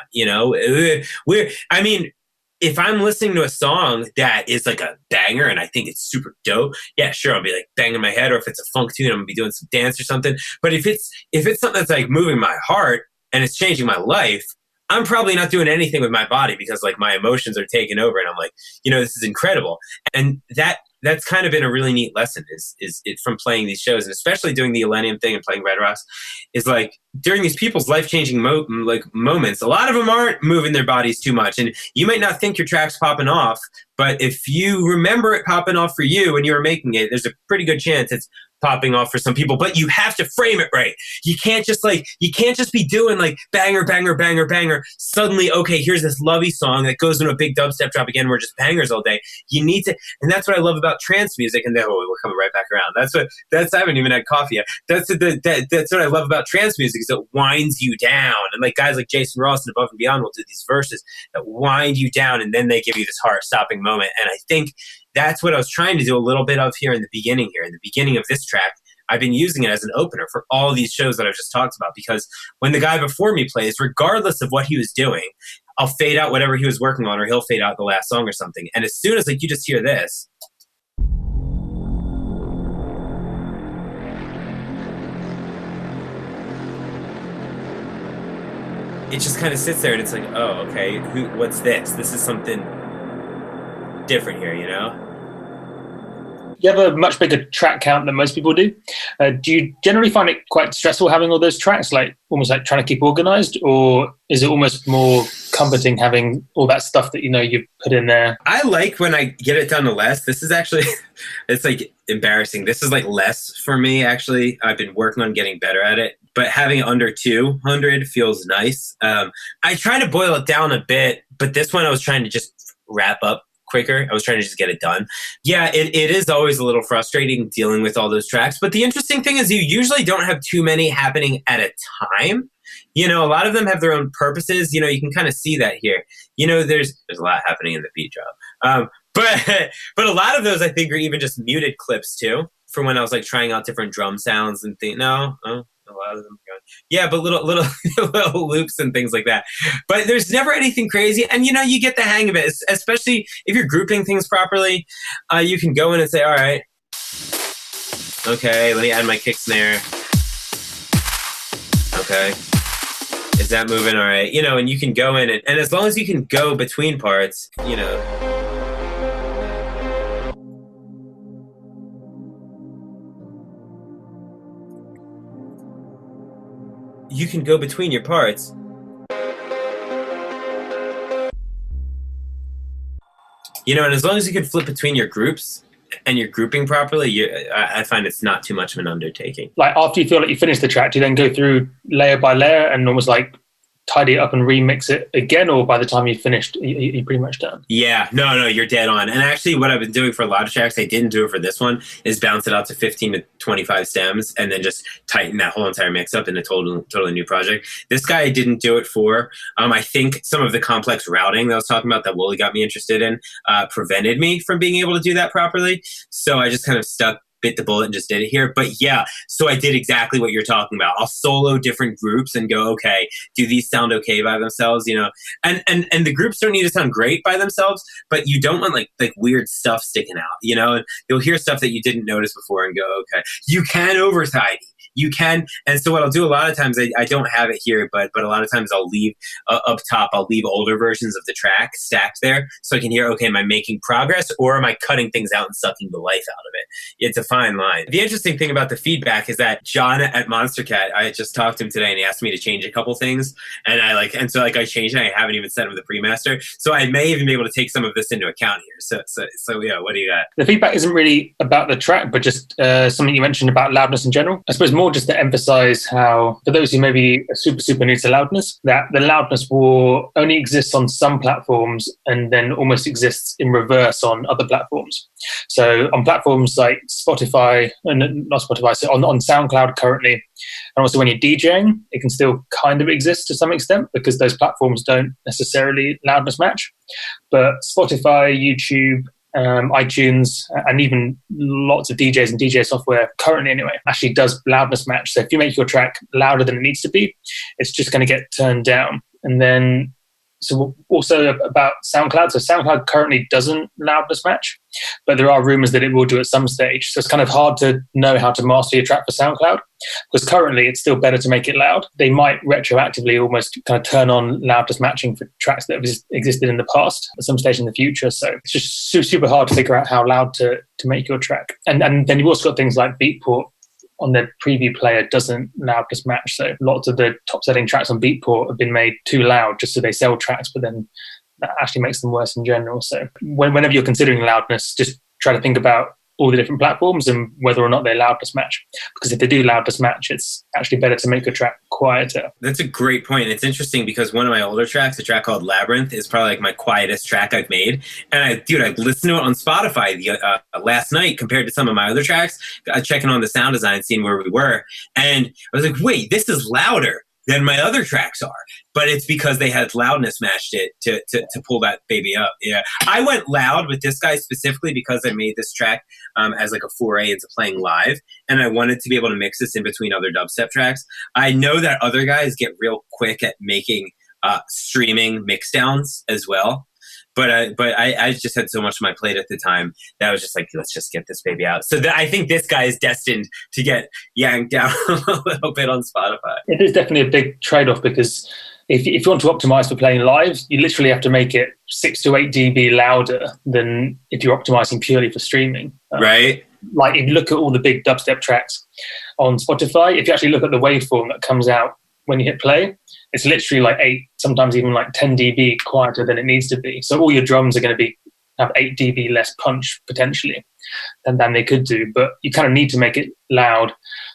If I'm listening to a song that is a banger and I think it's super dope, yeah, sure, I'll be banging my head. Or if it's a funk tune, I'm gonna be doing some dance or something. But if it's something that's moving my heart and it's changing my life, I'm probably not doing anything with my body, because my emotions are taking over, and I'm this is incredible. And that's kind of been a really neat lesson is it from playing these shows, and especially doing the Illenium thing and playing Red Rocks, is during these people's life-changing moments, a lot of them aren't moving their bodies too much. And you might not think your track's popping off, but if you remember it popping off for you when you were making it, there's a pretty good chance it's popping off for some people. But you have to frame it right. You can't just be doing like banger, banger, banger, banger. Suddenly, okay, here's this lovey song that goes into a big dubstep drop again. We're just bangers all day. You need to, and that's what I love about trance music. And then we're coming right back around. I haven't even had coffee yet. That's what I love about trance music, is it winds you down. And like guys like Jason Ross and Above and Beyond will do these verses that wind you down, and then they give you this heart-stopping moment. And I think that's what I was trying to do a little bit of here in the beginning of this track. I've been using it as an opener for all of these shows that I've just talked about, because when the guy before me plays, regardless of what he was doing, I'll fade out whatever he was working on, or he'll fade out the last song or something. And as soon as like you just hear this, it just kind of sits there, and it's like, oh, okay, what's this? This is something different here, you know? You have a much bigger track count than most people do. Do you generally find it quite stressful having all those tracks, like almost like trying to keep organized, or is it almost more comforting having all that stuff that you've put in there? I like when I get it down to less. This is actually, it's like embarrassing. This is like less for me, actually. I've been working on getting better at it, but having it under 200 feels nice. I try to boil it down a bit, but this one I was trying to just wrap up quicker. I was trying to just get it done. Yeah, it is always a little frustrating dealing with all those tracks, but the interesting thing is you usually don't have too many happening at a time. A lot of them have their own purposes. You can kind of see that here. There's a lot happening in the beat drop. But a lot of those I think are even just muted clips too, from when I was like trying out different drum sounds and things. A lot of them are going, yeah, but little little loops and things like that. But there's never anything crazy, and you get the hang of it, especially if you're grouping things properly. You can go in and say, all right, okay, let me add my kick snare. Okay, is that moving? All right, and you can go in and as long as you can go between parts, you can go between your parts. And as long as you can flip between your groups and you're grouping properly, I find it's not too much of an undertaking. Like after you feel like you finish the track, do you then go through layer by layer and almost like tidy it up and remix it again, or by the time you've finished, you're pretty much done? Yeah, no, you're dead on. And actually what I've been doing for a lot of tracks, I didn't do it for this one, is bounce it out to 15 to 25 stems and then just tighten that whole entire mix up in a totally new project. This guy I didn't do it for. I think some of the complex routing that I was talking about that Wooly got me interested in prevented me from being able to do that properly. So I just kind of bit the bullet and just did it here. But yeah, so I did exactly what you're talking about. I'll solo different groups and go, okay, do these sound okay by themselves? And the groups don't need to sound great by themselves, but you don't want like weird stuff sticking out, and you'll hear stuff that you didn't notice before and go, okay, you can over tidy. You can, and so what I'll do a lot of times, I don't have it here, but a lot of times I'll leave up top, I'll leave older versions of the track stacked there so I can hear, okay, am I making progress or am I cutting things out and sucking the life out of it? It's a fine line. The interesting thing about the feedback is that John at Monstercat, I just talked to him today and he asked me to change a couple things, and I changed it. I haven't even sent him the pre-master, so I may even be able to take some of this into account here. So yeah, what do you got? The feedback isn't really about the track, but just something you mentioned about loudness in general. I suppose more just to emphasize how, for those who maybe are super new to loudness, that the loudness war only exists on some platforms and then almost exists in reverse on other platforms. So on platforms like Spotify, and not Spotify, so on SoundCloud currently, and also when you're DJing, it can still kind of exist to some extent because those platforms don't necessarily loudness match. But Spotify, YouTube, iTunes, and even lots of DJs and DJ software currently anyway, actually does loudness match. So if you make your track louder than it needs to be, it's just going to get turned down. And then, so also about SoundCloud. So SoundCloud currently doesn't loudness match, but there are rumors that it will do at some stage. So it's kind of hard to know how to master your track for SoundCloud because currently it's still better to make it loud. They might retroactively almost kind of turn on loudness matching for tracks that have existed in the past at some stage in the future. So it's just super hard to figure out how loud to make your track. And then you've also got things like Beatport on their preview player doesn't loudness match. So lots of the top selling tracks on Beatport have been made too loud just so they sell tracks, but then that actually makes them worse in general. So whenever you're considering loudness, just try to think about all the different platforms and whether or not they loudness match. Because if they do loudness match, it's actually better to make a track quieter. That's a great point. It's interesting because one of my older tracks, a track called Labyrinth, is probably like my quietest track I've made. And I listened to it on Spotify last night compared to some of my other tracks, checking on the sound design, seeing where we were. And I was like, wait, this is louder than my other tracks are. But it's because they had loudness matched it to pull that baby up. Yeah. I went loud with this guy specifically because I made this track as like a foray into playing live. And I wanted to be able to mix this in between other dubstep tracks. I know that other guys get real quick at making streaming mixdowns as well. But I just had so much on my plate at the time that I was just like, let's just get this baby out. So I think this guy is destined to get yanked down a little bit on Spotify. It is definitely a big trade-off because if you want to optimize for playing live, you literally have to make it 6 to 8 dB louder than if you're optimizing purely for streaming. Right. Like if you look at all the big dubstep tracks on Spotify, if you actually look at the waveform that comes out when you hit play, it's literally like 8, sometimes even like 10 dB quieter than it needs to be. So all your drums are going to have 8 dB less punch potentially than they could do. But you kind of need to make it loud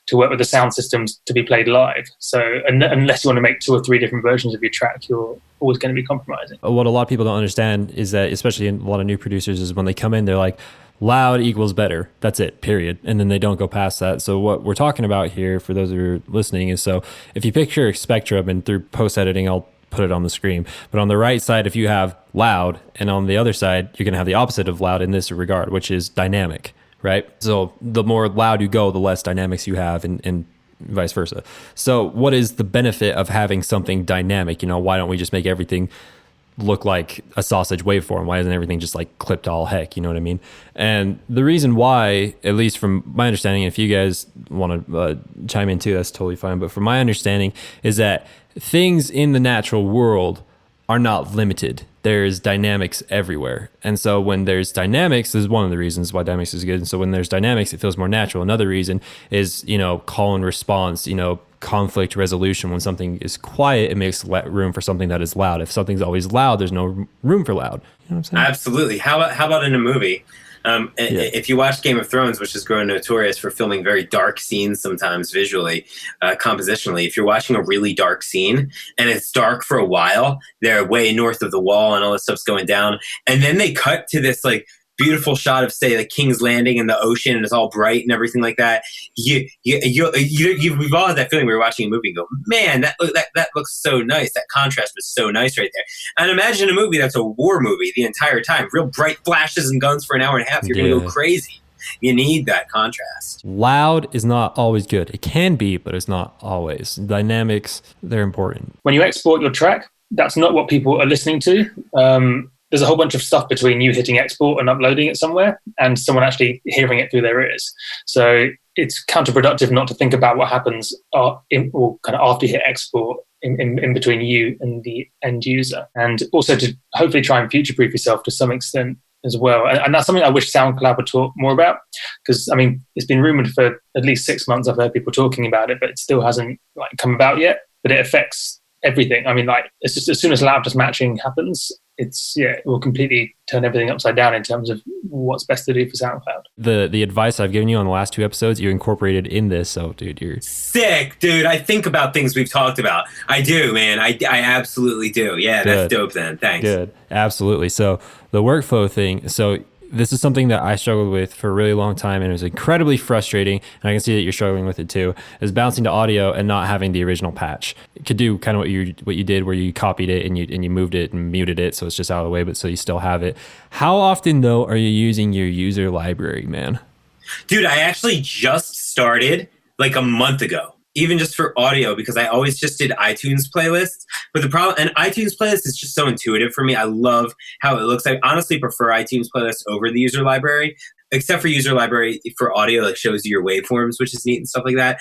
to work with the sound systems to be played live. So unless you want to make 2 or 3 different versions of your track, you're always going to be compromising. What a lot of people don't understand is that, especially in a lot of new producers, is when they come in, they're like, loud equals better. That's it, period. And then they don't go past that. So what we're talking about here, for those of you listening, is so if you picture a spectrum, and through post-editing, I'll put it on the screen. But on the right side, if you have loud, and on the other side, you're going to have the opposite of loud in this regard, which is dynamic, right? So the more loud you go, the less dynamics you have, and vice versa. So what is the benefit of having something dynamic? Why don't we just make everything look like a sausage waveform? Why isn't everything just like clipped all heck? You know what I mean? And the reason why, at least from my understanding, if you guys want to chime in too, that's totally fine. But from my understanding is that things in the natural world are not limited. There's dynamics everywhere. And so when there's dynamics, this is one of the reasons why dynamics is good. And so when there's dynamics, it feels more natural. Another reason is, call and response, conflict resolution. When something is quiet, it makes room for something that is loud. If something's always loud, there's no room for loud. You know what I'm saying? Absolutely. How about in a movie? If you watch Game of Thrones, which is growing notorious for filming very dark scenes sometimes visually, compositionally, if you're watching a really dark scene and it's dark for a while, they're way north of the wall and all this stuff's going down, and then they cut to this like beautiful shot of, say, like King's Landing in the ocean, and it's all bright and everything like that. We've all had that feeling when we're watching a movie and go, man, that looks so nice. That contrast was so nice right there. And imagine a movie that's a war movie the entire time, real bright flashes and guns for an hour and a half. You're going to go crazy. You need that contrast. Loud is not always good. It can be, but it's not always. Dynamics, they're important. When you export your track, that's not what people are listening to. There's a whole bunch of stuff between you hitting export and uploading it somewhere and someone actually hearing it through their ears. So it's counterproductive not to think about what happens or kind of after you hit export in between you and the end user. And also to hopefully try and future-proof yourself to some extent as well. And that's something I wish SoundCloud would talk more about, because, it's been rumored for at least 6 months. I've heard people talking about it, but it still hasn't come about yet. But it affects everything. It's just as soon as loudness matching happens, it will completely turn everything upside down in terms of what's best to do for SoundCloud. The advice I've given you on the last 2 episodes, you incorporated in this. So, dude, you're sick, dude. I think about things we've talked about. I do, man. I absolutely do. Yeah, good. That's dope then. Thanks. Good. Absolutely. So the workflow thing. So this is something that I struggled with for a really long time, and it was incredibly frustrating. And I can see that you're struggling with it too, is bouncing to audio and not having the original patch. It could do kind of what you did, where you copied it and you moved it and muted it, so it's just out of the way, but so you still have it. How often though are you using your user library, man? Dude, I actually just started like a month ago, even just for audio, because I always just did iTunes playlists. But the problem, and iTunes playlist is just so intuitive for me. I love how it looks. I honestly prefer iTunes playlists over the user library, except for user library for audio, like shows you your waveforms, which is neat and stuff like that.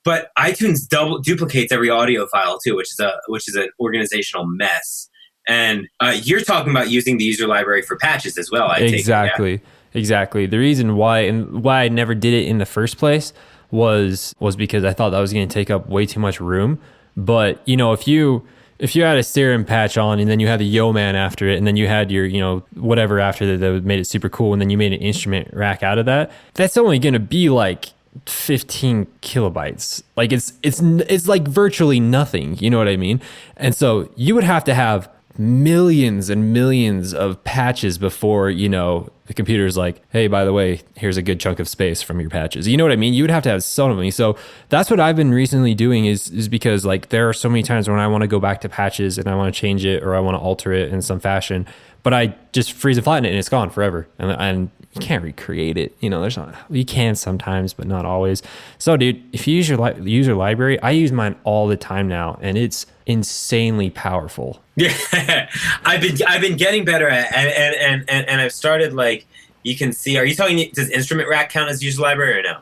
But iTunes duplicates every audio file too, which is an organizational mess. And you're talking about using the user library for patches as well. Exactly. The reason why I never did it in the first place was because I thought that was going to take up way too much room. But, you know, if you had a Serum patch on and then you had the Yo Man after it and then you had your, you know, whatever after that made it super cool and then you made an instrument rack out of that, that's only going to be like 15 kilobytes. Like it's like virtually nothing, you know what I mean? And so you would have to have millions and millions of patches before, you know, the computer's like, hey, by the way, here's a good chunk of space from your patches. You know what I mean? You would have to have so many. So that's what I've been recently doing is because like there are so many times when I want to go back to patches and I want to change it or I want to alter it in some fashion, but I just freeze and flatten it and it's gone forever. And you can't recreate it. You know, you can sometimes, but not always. So dude, if you use your user library, I use mine all the time now and it's insanely powerful. Yeah, I've been getting better at and I've started like you can see. Are you talking? Does instrument rack count as user library or no?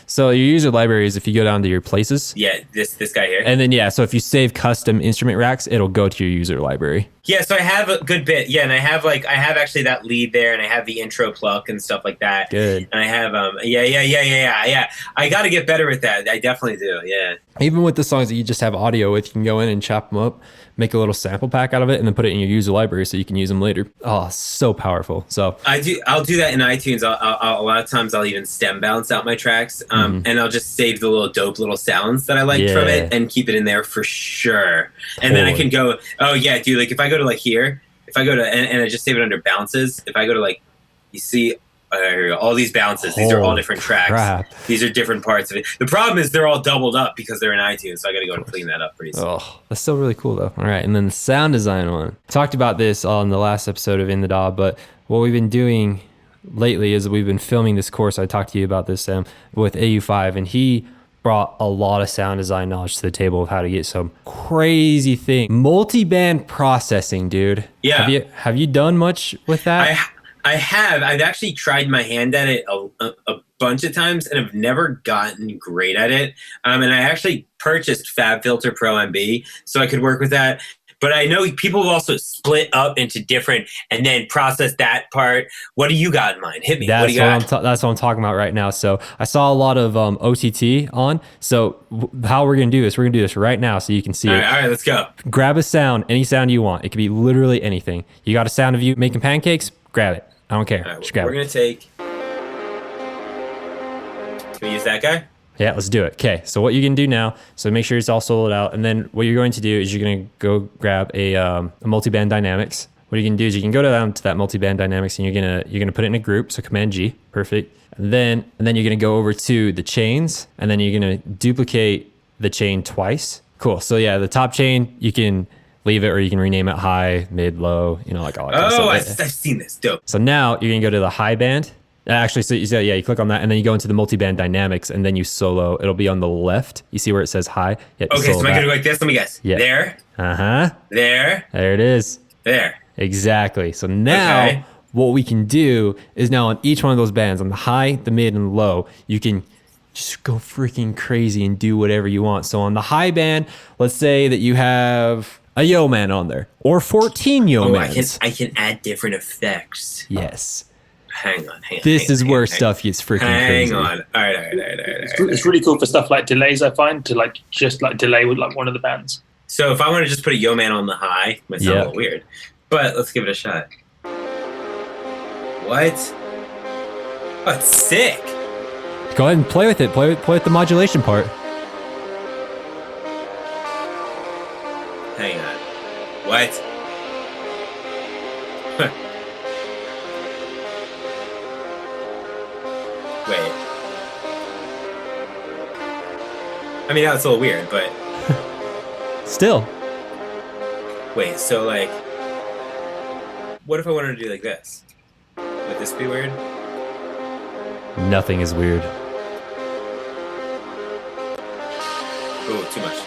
So your user library is if you go down to your places. Yeah, this guy here. And then so if you save custom instrument racks, it'll go to your user library. Yeah, so I have a good bit. Yeah, and I have actually that lead there, and I have the intro pluck and stuff like that. Good. And I have yeah. I got to get better with that. I definitely do. Yeah. Even with the songs that you just have audio with, you can go in and chop them up, make a little sample pack out of it, and then put it in your user library so you can use them later. Oh, so powerful. So I'll do that in iTunes. I'll a lot of times I'll even stem balance out my tracks, and I'll just save the little dope little sounds that I liked from it and keep it in there for sure. And then I can go, oh yeah, dude. Like if I go to like here, if I go to and I just save it under bounces. If I go to like, you see. All these bounces. These are all different tracks. Crap. These are different parts of it. The problem is they're all doubled up because they're in iTunes, so I got to go and clean that up pretty soon. Oh, that's still really cool though. All right, and then the sound design one. Talked about this on the last episode of In the DAW, but what we've been doing lately is we've been filming this course. I talked to you about this with AU5, and he brought a lot of sound design knowledge to the table of how to get some crazy thing. Multiband processing, dude. Yeah. Have you done much with that? I have. I've actually tried my hand at it a bunch of times and have never gotten great at it. And I actually purchased FabFilter Pro MB so I could work with that. But I know people will also split up into different and then process that part. What do you got in mind? Hit me. That's what I'm talking about right now. So I saw a lot of OTT on. So how we're going to do this, we're going to do this right now so you can see it. All right, let's go. Grab a sound, any sound you want. It could be literally anything. You got a sound of you making pancakes? Grab it. I don't care. Right, just grab we're going to take... Can we use that guy? Yeah, let's do it. Okay, so what you can do now, so make sure it's all soloed out, and then what you're going to do is you're going to go grab a multiband dynamics. What you can do is you can go down to that multiband dynamics, and you're gonna put it in a group. So Command G, perfect. And then you're gonna go over to the chains, and then you're gonna duplicate the chain twice. Cool. So yeah, the top chain you can leave it, or you can rename it high, mid, low. You know, like all that. Oh, kind of stuff. I've seen this. Dope. So now you're gonna go to the high band. Actually, so you click on that, and then you go into the multiband dynamics, and then you solo. It'll be on the left. You see where it says high? Okay, so am I going to go like this? Let me guess. Yeah. There. Uh-huh. There. There it is. There. Exactly. So now what we can do is now on each one of those bands, on the high, the mid, and the low, you can just go freaking crazy and do whatever you want. So on the high band, let's say that you have a Yo Man on there, or 14 Yo Mans. I can add different effects. Yes. Hang on. This is where stuff gets freaking crazy. Hang on. All right. It's really cool for stuff like delays, I find, to like just like delay with like one of the bands. So if I want to just put a Yo Man on the high, it might sound a little weird, but let's give it a shot. What? Oh, it's sick. Go ahead and play with it. Play with the modulation part. Hang on. What? Wait. I mean, that's a little weird, but... Still. Wait, so like... What if I wanted to do like this? Would this be weird? Nothing is weird. Oh, too much.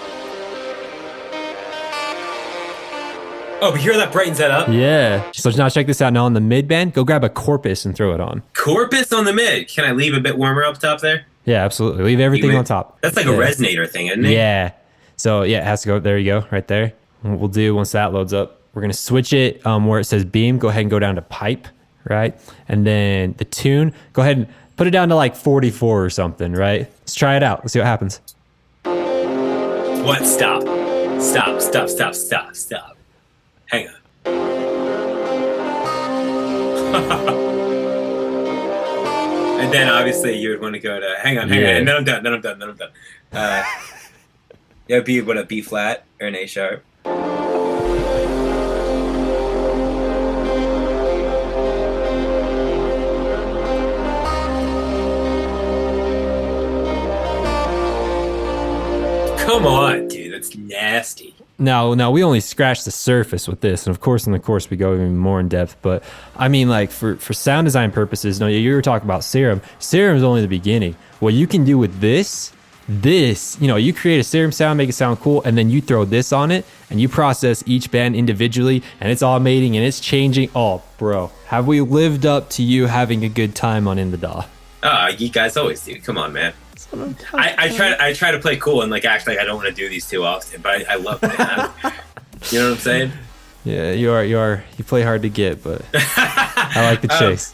Oh, but here that brightens that up? Yeah. So now check this out. Now on the mid band, go grab a Corpus and throw it on. Corpus on the mid. Can I leave a bit warmer up top there? Yeah, absolutely. Leave everything on top. That's like a resonator thing, isn't it? Yeah. So yeah, it has to go. There you go, right there. What we'll do once that loads up, we're going to switch it where it says beam. Go ahead and go down to pipe, right? And then the tune, go ahead and Put it down to like 44 or something, right? Let's try it out. Let's see what happens. What? Stop. Stop. Hang on. And then obviously you would want to go to hang on, and then I'm done. It would be what, a B flat or an A sharp. Come on, dude, that's nasty. Now we only scratched the surface with this, and of course in the course we go even more in depth. But I mean, like for sound design purposes, no, you were talking about Serum. Serum is only the beginning. What you can do with this, you create a Serum sound, make it sound cool, and then you throw this on it, and you process each band individually, and it's automating and it's changing. Oh, bro, have we lived up to you having a good time on In the DAW? You guys always do. Come on, man. I try to play cool and like act like I don't want to do these too often, but I love it. You know what I'm saying? Yeah, you play hard to get, but I like the chase.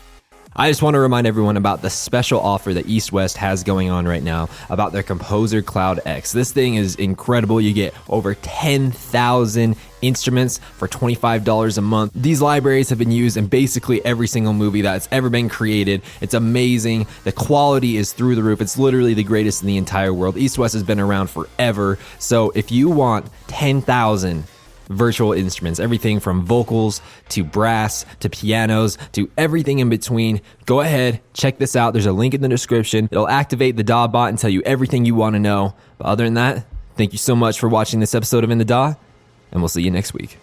I just want to remind everyone about the special offer that East West has going on right now about their Composer Cloud X. This thing is incredible. You get over 10,000 instruments for $25 a month. These libraries have been used in basically every single movie that's ever been created. It's amazing. The quality is through the roof. It's literally the greatest in the entire world. East West has been around forever. So if you want 10,000 virtual instruments, everything from vocals to brass to pianos to everything in between, go ahead, check this out. There's a link in the description. It'll activate the DAW bot and tell you everything you want to know. But other than that, thank you so much for watching this episode of In the DAW, and we'll see you next week.